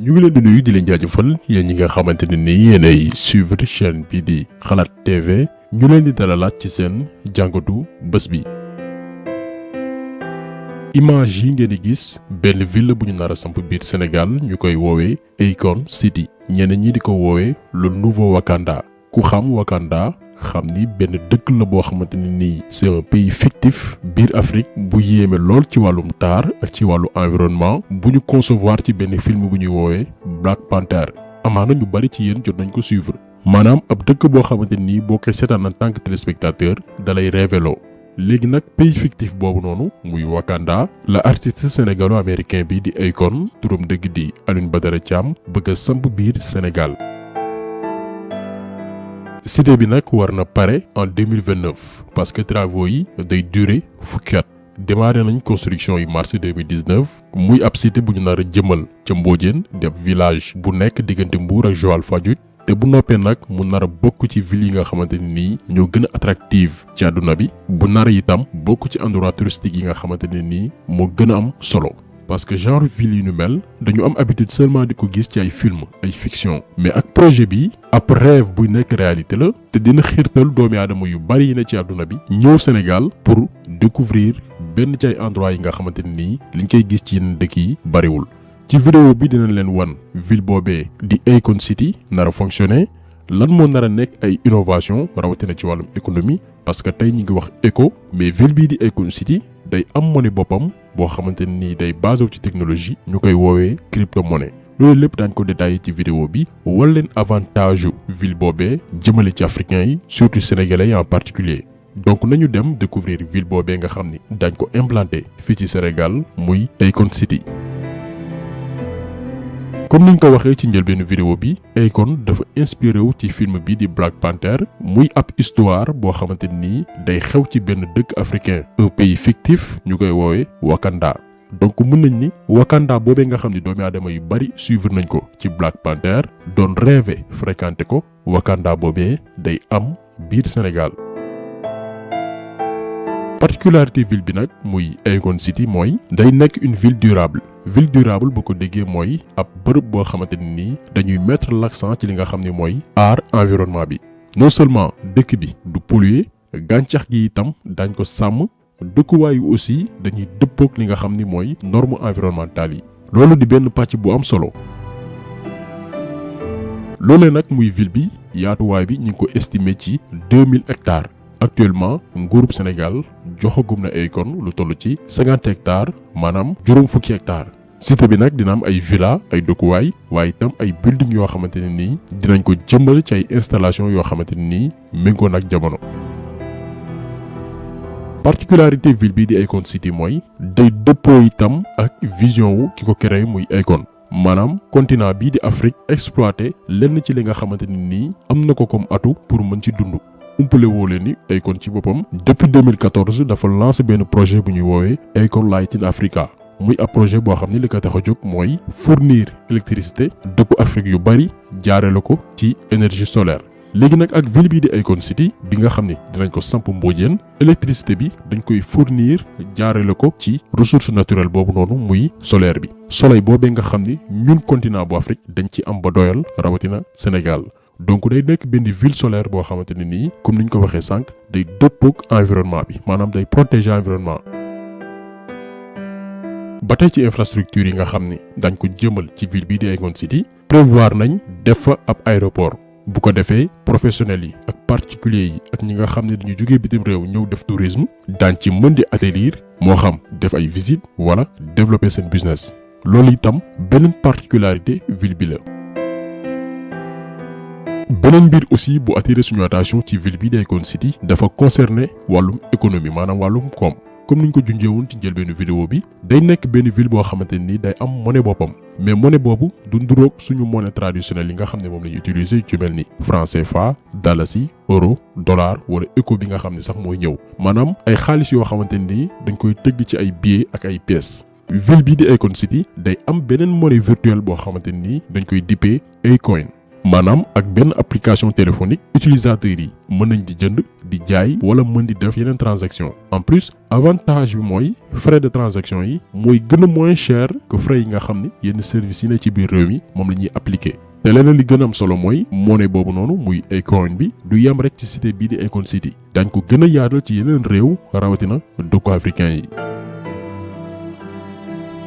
ñu ngi leen di nuyu di leen jaajëfal yéen ñi nga xamante ne ni yéenay suivre chaîne bi di xalaat TV ñu leen di dalalaat ci seen jàngatu bés bi. image yi ngeen di gis benn ville bu ñu nar a samp biir Sénégal ñu koy woowee Akon City ñeneen ñi di ko woowee le nouveau Wakanda ku xam Wakanda xam ni benn dëkk la boo xamante ne nii c'est un pays fictif biir Afrique bu yéeme lool ci wàllum taar ak ci wàllu environnement bu ñu concevoir ci benn film bu ñuy woowee Black Panther amaana ñu bari ci yéen jot nañ ko suivre maanaam ab dëkk boo xamante nii boo koy seetaan en tant que téléspectateur dalay révélo léegi nag pays fictif boobu noonu muy Wakanda la artiste sénégalo-américain bi di Akon turam dëgg di Alioune Badara Thiam bëgg a samp biir Sénégal. cité bi nag war na pare en 2029 parce que travaux yi day durer fukki at démarré nañ construction yi mars 2019 muy ab cité bu ñu nar a jëmal ca Mbodiène di ab village bu nekk diggante Mbour ak Joal Fadiouth te bu noppee nag mu nar a bokk ci ville yi nga xamante ni nii ñoo gën a attractive ci àdduna bi bu nar a itam bokk ci endroit touristique yi nga xamante ne nii moo gën a am solo. parce que genre ville yu nu mel dañu am habitude seulement di ko gis ci ay film ay fiction mais ak projet bi ab rêve buy nekk réalité la te dina xiirtal doomi aadama yu bari yi ne ci àdduna bi ñëw Sénégal pour découvrir benn ci ay endroit yi nga xamante ne nii liñ koy gis ci yeneen dëkk yi bariwul. ci vidéo bi dinañ leen wan ville boobee di Akon City nar a fonctionner lan moo nar a nekk ay innovation rawatina ci wàllum économie parce que tey ñu ngi wax éco mais ville bii di Akon City day am monnaie boppam boo xamante ni day basé ci technologie ñu koy woowee crypto monnaie loolu lépp daañ ko détaillé ci vidéo bi wala leen avantage ville boobee jëmale ci africains yi surtout sénégalais yi en particulier donc nañu dem découvrir ville boobee nga xam ni daañ ko implanté fii ci Sénégal muy Akon City. comme niñ ko waxee ci njëlbeenu vidéo bi Akon dafa inspiré wu ci film bi di Black Panther muy ab histoire boo xamante ni day xew ci benn dëkk africain un pays fictif ñu koy woowee Wakanda donc mën nañ ni Wakanda boobee nga xam ni doomi aadama yu bari suivre nañ ko ci Black Panther doon rêver fréquenter ko Wakanda boobee day am biir Sénégal. particularité ville bi nag muy Akon City mooy day nekk une ville durable bu ko déggee mooy ab bërëb boo xamante ne nii dañuy mettre l'accent ci li nga xam ne mooy aar environnement bi non seulement dëkk bi du polluer gàncax gi itam dañ ko sàmm dëkkuwaay yu aussi dañuy dëppook li nga xam ni mooy normes environnementales yi loolu di benn pàcc bu am solo. loolee nag muy ville bi yaatuwaay bi ñu ngi ko estimer ci 2000 hectares. actuellement nguurub Sénégal joxagum na Akon lu toll ci 50 hectares maanaam juróom fukki hectares cité bi nag dina am ay villa ay dëkkuwaay waaye itam ay building yoo xamante ne nii dinañ ko jëmbal ci ay installation yoo xamante ne nii méngoo nag jamono. particularité ville bii di Akon City mooy day dëppoo itam ak vision wu ki ko créé muy Akon maanaam continent bii di Afrique exploité lenn ci li nga xamante ne nii am na ko comme atu pour mën ci dund. umpale woo leen ni Akon ci boppam depuis 2014 dafa lancé benn projet bu ñuy woowee Akon Light in Africa muy ab projet boo xam ni li ko tax a jóg mooy fournir électricité dëkku Afrique yu bari jaarale ko ci énergie solaire. léegi nag ak ville bii di Akon City bi nga xam ni dinañ ko samp Mbodiène électricité bi dañ koy fournir jaarale ko ci ressource naturelle boobu noonu muy solaire bi soleil boobee nga xam ni ñun continent bu Afrique dañ ci am ba doyal rawatina Sénégal. donc day nekk benn ville solaire boo xamante ne nii comme niñ ko waxee sànq day dëppook environnement bi maanaam day protéger environnement. ba tey ci infrastructure yi nga xam ni dañ ko jëmal ci ville bii di Akon City prévoir nañ def fa ab aéroport bu ko defee professionnels yi ak particuliers yi ak ñi nga xam ne dañu jógee bitim réew ñëw def tourisme daañ ci mën di atterrir moo xam def ay visite wala développer seen business loolu itam beneen particularité ville bi la. beneen mbir aussi bu attiré suñu attention ci ville bi di Akon City dafa concerner wàllum économie maanaam wàllum koom comme niñ ko junjeewoon ci njëlbeenu vidéo bi day nekk benn ville boo xamante ni day am monnaie boppam mais monnaie boobu du nduroog suñu monnaie traditionnelle yi nga xam ne moom la ñu utiliser ci mel ni franc CFA dalasi euro dollar wala éco bi nga xam ne sax mooy ñëw maanaam ay xaalis yoo xamante ni dañ koy tëgg ci ay billets ak ay pièces. ville bi di Akon City day am beneen monnaie virtuelle boo xamante ni dañ koy dippee Akon maanaam ak benn application téléphonique utilisateurs yi mën nañ di jënd di jaay wala mën di def yeneen transaction. En plus avantage bi mooy frais de transaction yi mooy gën a moins cher que frais yi nga xam ni yenn services yi ne ci biir réew mi moom la ñuy appliquer. te leneen li gën a am solo mooy monnaie boobu noonu muy Akon bi du yem rek ci cité bii di Akon City dañ ko gën a yaatal ci yeneen réew rawatina dëkku africain yi.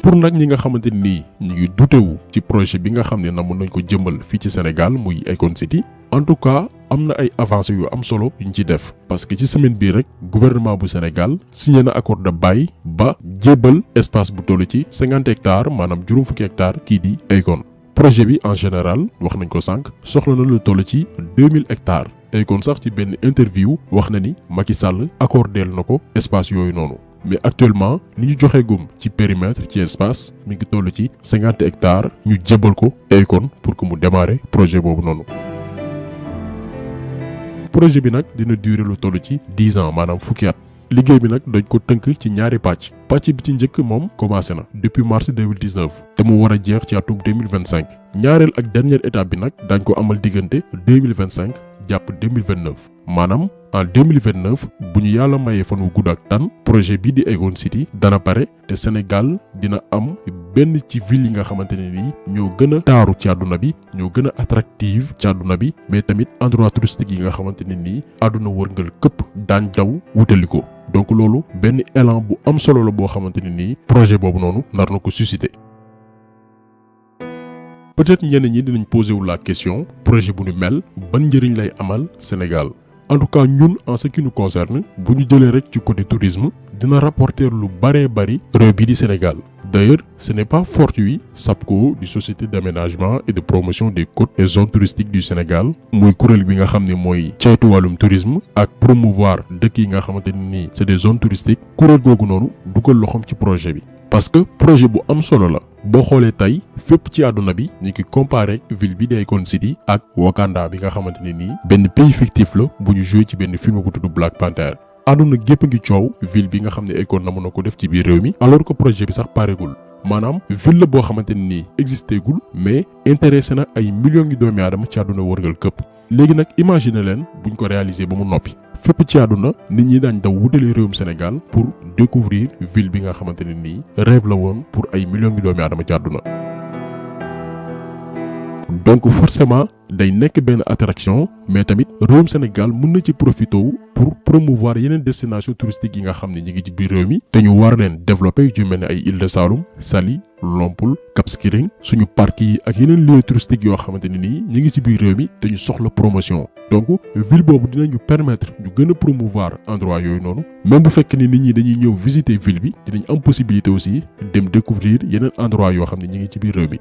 pour nag ñi nga xamante ni ñu ngi dutewu ci projet bi nga xam ne namoon nañ ko jëmbal fii ci Sénégal muy Akon City en tout cas am na ay avancées yu am solo yuñ ci def parce que ci semaine bii rek gouvernement bu Sénégal signé na accord de bail ba jébbal espace bu toll ci 50 hectares maanaam juróom fukki hectares kii di Akon. projet bi en général wax nañ ko sànq soxla na lu toll ci 2000 hectares Akon sax ci benn interview wax na ni Macky Sall accordeel na ko espace yooyu noonu. mais actuellement li ñu joxe gum ci périmètre ci espace mi ngi toll ci 50 hectares ñu jébal ko Akon pour que mu démarrer projet boobu noonu. projet bi nag dina durer lu toll ci 10 ans maanaam fukki at. liggéey bi nag dañ ko tënk ci ñaari pàcc bi ci njëkk moom commencé na depuis mars 2019 te mu war a jeex ci atum 2025 ñaareel ak dernière étape bi nag dañ ko amal diggante 2025 jàpp 2029 maanaam en 2029 bu ñu yàlla mayee fan wu gudd ak tan projet bii di Akon City dana pare te Sénégal dina am benn ci ville yi nga xamante ne nii ñoo gën a taaru ci àdduna bi ñoo gën a attractive ci àdduna bi mais tamit endroit touristique yi nga xamante ne nii àdduna wërngal këpp daan jaw wutali ko donc loolu benn élan bu am solo la boo xamante ne nii projet boobu noonu nar na ko susciter. peut-être ñenn ñi dinañ poser wu la question projet bu nu mel ban njëriñ lay amal Sénégal. en tout cas ñun en ce qui nous concerne bu ñu jëlee rek ci côté tourisme dina rapporter lu bëree bëri réew bii di Sénégal. d'ailleurs ce n'est pas fortuit SAPCO di société d'aménagement et de promotion des côtes et zones touristiques du Sénégal muy kuréel bi nga xam ne mooy ceytu wàllum tourisme ak promouvoir dëkk yi nga xamante ne nii c'est des zones touristiques kuréel googu noonu dugal loxoom ci projet bi. parce que projet bu am solo la boo xoolee tey fépp ci àdduna bi ñu ngi comparé ville bi di Akon City ak Wakanda bi nga xamante ne nii benn pays fictif la bu ñu joué ci benn film bu tudd Black Panther. àdduna gépp ngi coow ville bi nga xam ne Akon na mën na ko def ci biir réew mi alors que projet bi sax paregul maanaam ville la boo xamante ne nii existé gul mais intéressé na ay millions ngi doomi aadama ci àdduna wërngal këpp. léegi nag imaginer leen buñ ko réaliser ba mu noppi fépp ci àdduna nit ñi daañ daw wutali réewum Sénégal pour découvrir ville bi nga xamante ne nii rêve la woon pour ay millions ngi doomi aadama ci àdduna. donc forcément day nekk benn attraction mais tamit réewum Sénégal mën na ci profité pour promouvoir yeneen destination touristique yi nga xam ne ñi ngi ci biir réew mi te ñu war leen développer yu mel ne ay Île de Saloum Saly Lompoul Cap Skirring suñu parc yi ak yeneen lieux touristiques yoo xamante ne nii ñi ngi ci biir réew mi te ñu soxla promotion. donc ville boobu dinañu permettre ñu gën a promouvoir endroit yooyu noonu même bu fekkee ni nit ñi dañuy ñëw visiter ville bi dinañ am possibilité aussi dem découvrir yeneen endroit yoo xam ne ñi ngi ci biir réew mi.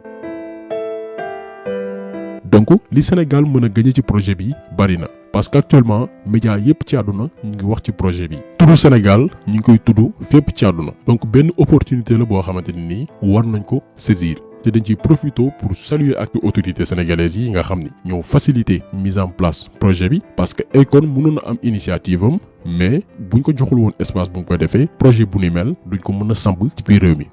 donc li Sénégal mën a gagné ci projet bi bari na parce que actuellement média yépp ci àdduna ñu ngi wax ci projet bi tudd Sénégal ñu ngi koy tudd fépp ci àdduna donc benn opportunité la boo xamante ne nii war nañ ko saisir te dañ ciy profité pour saluer ak autorités sénégalaises yi nga xam ni ñoo faciliter mise en place projet bi parce que Akon mënoon na am initiative am mais buñ ko joxul woon espace bu ñu koy defee projet bu ni mel duñ ko mën a samp ci biir réew mi.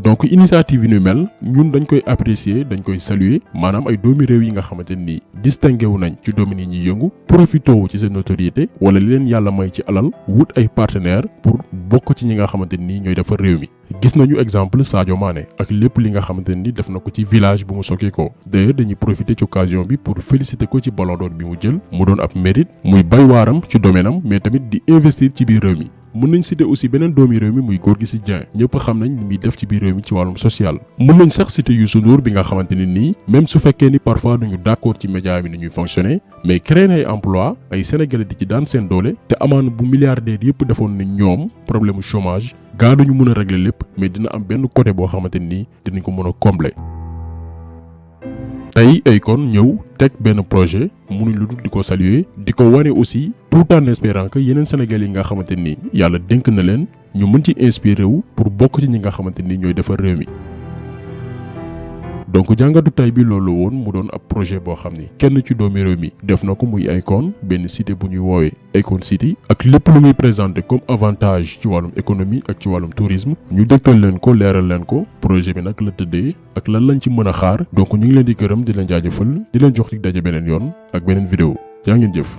donc initiative yi ñu mel ñun dañ koy apprécier dañ koy saluer maanaam ay doomi réew yi nga xamante ni distingué wu nañ ci domaine yi ñuy yëngu profité wu ci seen notoriété wala li leen yàlla may ci alal wut ay partenaires pour bokk ci ñi nga xamante ni ñooy defar réew mi. gis nañu exemple Sadio Mané ak lépp li nga xamante ni def na ko ci village bu mu sokkee ko d'ailleurs dañuy profiter ci occasion bi pour féliciter ko ci ballon d'or bi mu jël mu doon ab mérite muy bay waaram ci domaine am mais tamit di investir ci biir réew mi. mën nañ citer aussi beneen doomi réew mi muy Gorgui Sy Dieng ñëpp xam nañ li muy def ci biir réew mi ci wàllum social. mën nañ sax citer Youssou Ndour bi nga xamante ne nii même su fekkee ni parfois duñu d'accord ci média bi ni ñuy fonctionner mais créer na ay emploi ay sénégalais di ci daan seen doole te amaana bu milliardaires yëpp defoon ni ñoom problème chômage gaa duñu mën a régler lépp mais dina am benn côté boo xamante ni dinañ ko mën a combler. tey Akon ñëw teg benn projet mënuñ lu dul di ko saluer di ko wane aussi tout en espérant que yeneen Sénégalais yi nga xamante ni yàlla dénk na leen ñu mën ci inspiré wu pour bokk ci ñi nga xamante ni ñooy defar réew mi. donc jàngatu tay bi loolu woon mu doon ab projet boo xam ni kenn ci doomi réew mi def na ko muy Akon benn cité bu ñuy woowee Akon City ak lépp lu muy présenté comme avantage ci wàllum économie ak ci wàllum tourisme ñu dégtal leen ko leeral leen ko projet bi nag la tëddee ak lan lañ ci mën a xaar donc ñu ngi leen di gërëm di leen jaajëfal di leen jox dig daje beneen yoon ak beneen vidéo jaa ngeen jëf.